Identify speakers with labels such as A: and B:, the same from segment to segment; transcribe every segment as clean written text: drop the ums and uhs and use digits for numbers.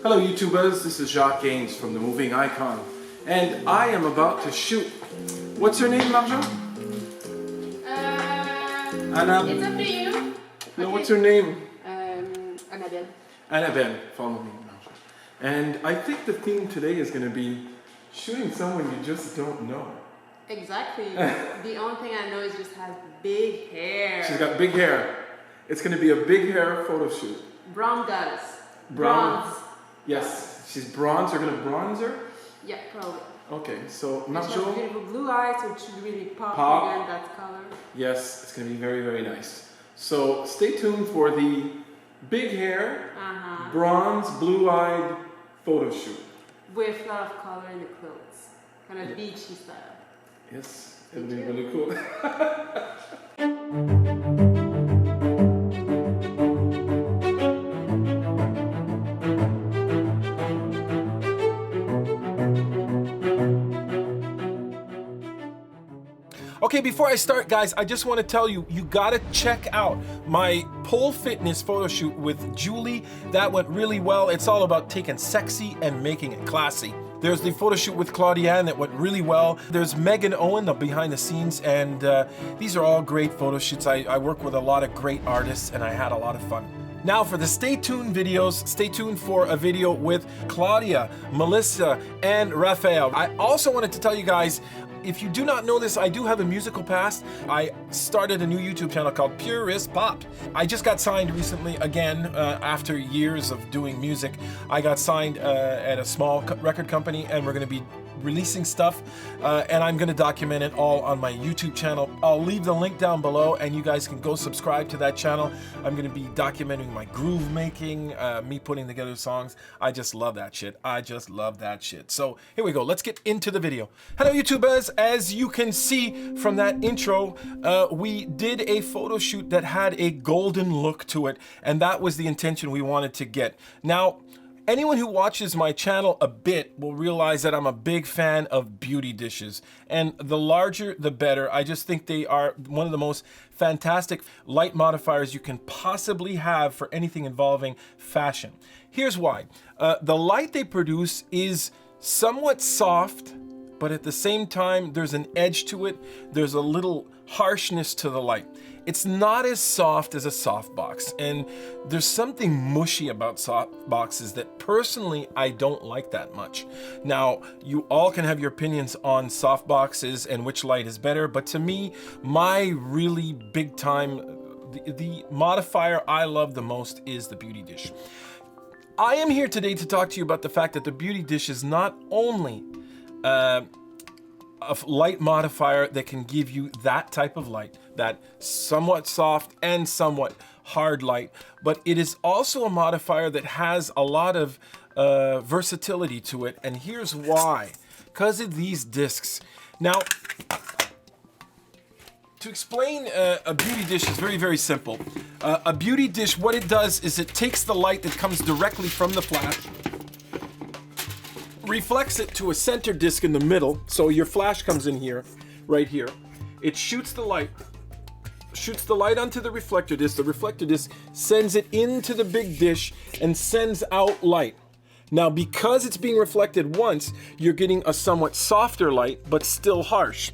A: Hello YouTubers, this is Jacques from the Moving Icon, and I am about to shoot. What's her name, Marjo? Anna?
B: It's up to you.
A: No,
B: Okay.
A: what's her name?
B: Annabelle.
A: Annabelle, follow me, Marjo. And I think the theme today is going to be shooting someone you just don't know.
B: Exactly. The only thing I know is just has big hair.
A: She's got big hair. It's going to be a big hair photo shoot.
B: Brown goddess.
A: Bronze. Yes, she's bronze. You're going to bronze her?
B: Yeah, probably.
A: Okay, so
B: She has
A: Marjo.
B: beautiful blue eyes, so it should really pop again, that color.
A: Yes, it's going to be very, very nice. So stay tuned for the big hair, bronze, blue-eyed photo shoot.
B: With a lot of color in the clothes. Kind of beachy style.
A: Yes, it'll be really cool. Okay, before I start, guys, I just want to tell you, you gotta check out my pole fitness photo shoot with Julie. That went really well. It's all about taking sexy and making it classy. There's the photo shoot with Claudiane that went really well. There's Megan Owen, the behind the scenes, and these are all great photo shoots. I work with a lot of great artists, and I had a lot of fun. Now for the stay tuned videos, stay tuned for a video with Claudia, Melissa, and Raphael. I also wanted to tell you guys, if you do not know this, I do have a musical past. I started a new YouTube channel called Purist Pop. I just got signed recently again after years of doing music. I got signed at a small record company, and we're gonna be releasing stuff, and I'm gonna document it all on my YouTube channel. I'll leave the link down below, and you guys can go subscribe to that channel. I'm gonna be documenting my groove making, me putting together songs. I just love that shit. I just love that shit. So here we go. Let's get into the video. Hello YouTubers. As you can see from that intro, we did a photo shoot that had a golden look to it, and that was the intention we wanted to get. Now, anyone who watches my channel a bit will realize that I'm a big fan of beauty dishes, and the larger the better. I just think they are one of the most fantastic light modifiers you can possibly have for anything involving fashion. Here's why. The light they produce is somewhat soft, but at the same time, there's an edge to it. There's a little harshness to the light. It's not as soft as a softbox, and there's something mushy about softboxes that personally I don't like that much. Now, you all can have your opinions on softboxes and which light is better, but to me, my really big time, the modifier I love the most is the beauty dish. I am here today to talk to you about the fact that the beauty dish is not only a light modifier that can give you that type of light, that somewhat soft and somewhat hard light, but it is also a modifier that has a lot of versatility to it, and here's why. Because of these discs. Now, to explain a beauty dish is very, very simple. A beauty dish, what it does is it takes the light that comes directly from the flash, reflects it to a center disc in the middle, so your flash comes in here, right here. It shoots the light onto the reflector disc. The reflector disc sends it into the big dish and sends out light. Now, because it's being reflected once, you're getting a somewhat softer light, but still harsh.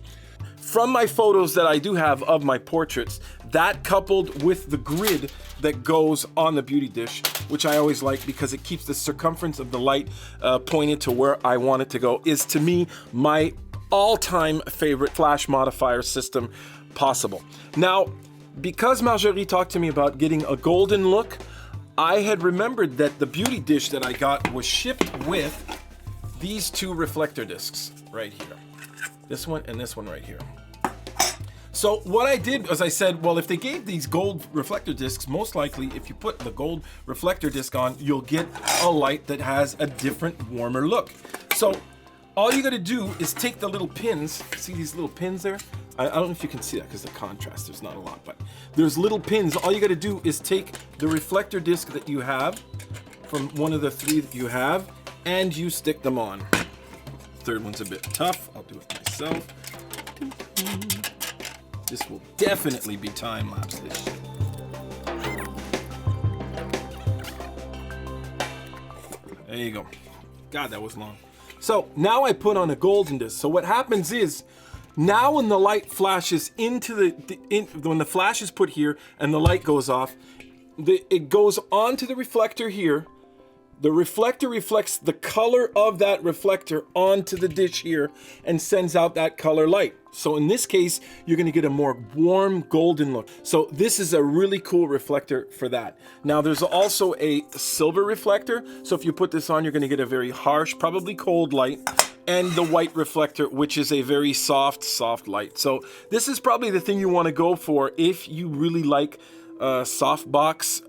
A: From my photos that I do have of my portraits, that coupled with the grid that goes on the beauty dish, which I always like because it keeps the circumference of the light pointed to where I want it to go, is to me my all-time favorite flash modifier system possible. Now, because Marjorie talked to me about getting a golden look, I had remembered that the beauty dish that I got was shipped with these two reflector discs right here. This one and this one right here. So what I did was I said, well, if they gave these gold reflector discs, most likely if you put the gold reflector disc on, you'll get a light that has a different, warmer look. So all you gotta do is take the little pins, see these little pins there? I don't know if you can see that because the contrast, there's not a lot, but there's little pins. All you gotta do is take the reflector disc that you have from one of the three that you have, and you stick them on. Third one's a bit tough, I'll do it myself. This will definitely be time-lapse this shit. There you go. God, that was long. So now I put on a golden disc. So what happens is, now when the light flashes into when the flash is put here and the light goes off, it goes onto the reflector here. The reflector reflects the color of that reflector onto the dish here and sends out that color light. So in this case, you're gonna get a more warm golden look. So this is a really cool reflector for that. Now there's also a silver reflector. So if you put this on, you're gonna get a very harsh, probably cold light. And the white reflector, which is a very soft light. So this is probably the thing you wanna go for if you really like softbox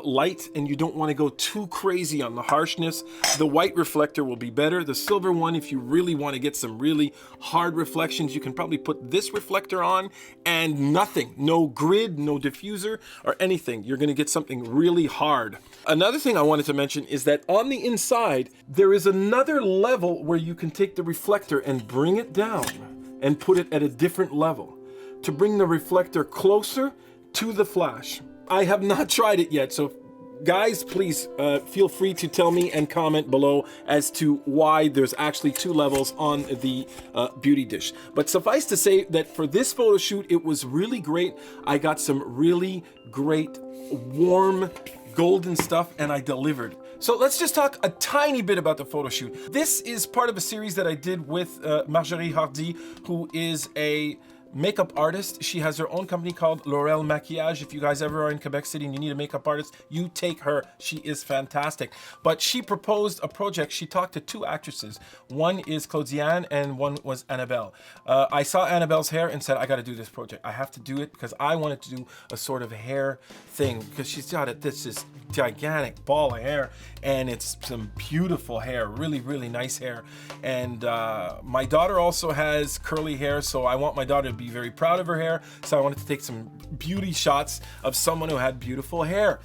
A: light and you don't want to go too crazy on the harshness. The white reflector will be better. The silver one, if you really want to get some really hard reflections, you can probably put this reflector on and nothing, no grid, no diffuser or anything. You're going to get something really hard. Another thing I wanted to mention is that on the inside, there is another level where you can take the reflector and bring it down and put it at a different level to bring the reflector closer to the flash. I have not tried it yet, so guys, please feel free to tell me and comment below as to why there's actually two levels on the beauty dish. But suffice to say that for this photo shoot, it was really great. I got some really great warm golden stuff and I delivered. So let's just talk a tiny bit about the photo shoot. This is part of a series that I did with Marjorie Hardy, who is a makeup artist. She has her own company called Laurel Maquillage. If you guys ever are in Quebec City and you need a makeup artist, you take her. She is fantastic. But she proposed a project. She talked to two actresses. One is Claudiane and one was Annabelle. I saw Annabelle's hair and said, I got to do this project. I have to do it because I wanted to do a sort of hair thing because she's got this gigantic ball of hair and it's some beautiful hair, really, really nice hair. And my daughter also has curly hair, so I want my daughter to be very proud of her hair, so I wanted to take some beauty shots of someone who had beautiful hair.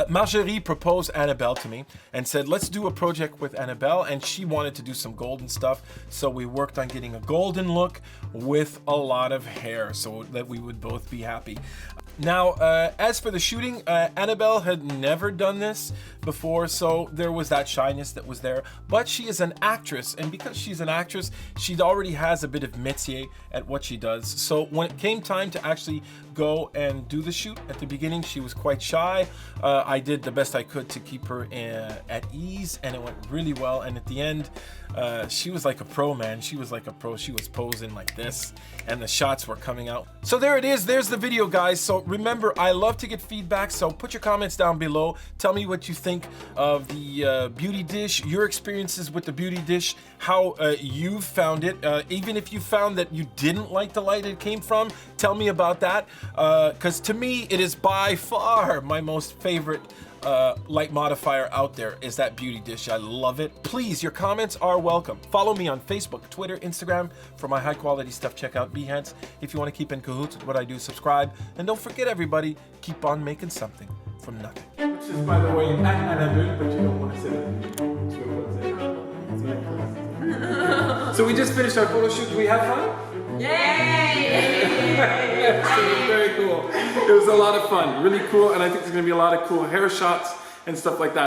A: Marjorie proposed Annabelle to me and said, let's do a project with Annabelle, and she wanted to do some golden stuff, so we worked on getting a golden look with a lot of hair so that we would both be happy. Now, as for the shooting, Annabelle had never done this before, so there was that shyness that was there, but she is an actress, and because she's an actress, she already has a bit of métier at what she does. So when it came time to actually go and do the shoot, at the beginning, she was quite shy. I did the best I could to keep her at ease, and it went really well, and at the end, she was like a pro, man. She was like a pro. She was posing like this, and the shots were coming out. So there it is. There's the video, guys. So remember, I love to get feedback, so put your comments down below. Tell me what you think of the beauty dish, your experiences with the beauty dish, how you found it. Even if you found that you didn't like the light it came from, tell me about that. Because to me, it is by far my most favorite light modifier out there is that beauty dish. I love it. Please, your comments are welcome. Follow me on Facebook, Twitter, Instagram for my high quality stuff. Check out Behance. If you want to keep in cahoots with what I do, subscribe. And don't forget, everybody, keep on making something from nothing. Which is, by the way, Annabelle, but you don't want to say that. So we just finished our photo shoot. Do we have fun?
B: Yay!
A: It was very cool. It was a lot of fun, really cool, and I think there's gonna be a lot of cool hair shots and stuff like that.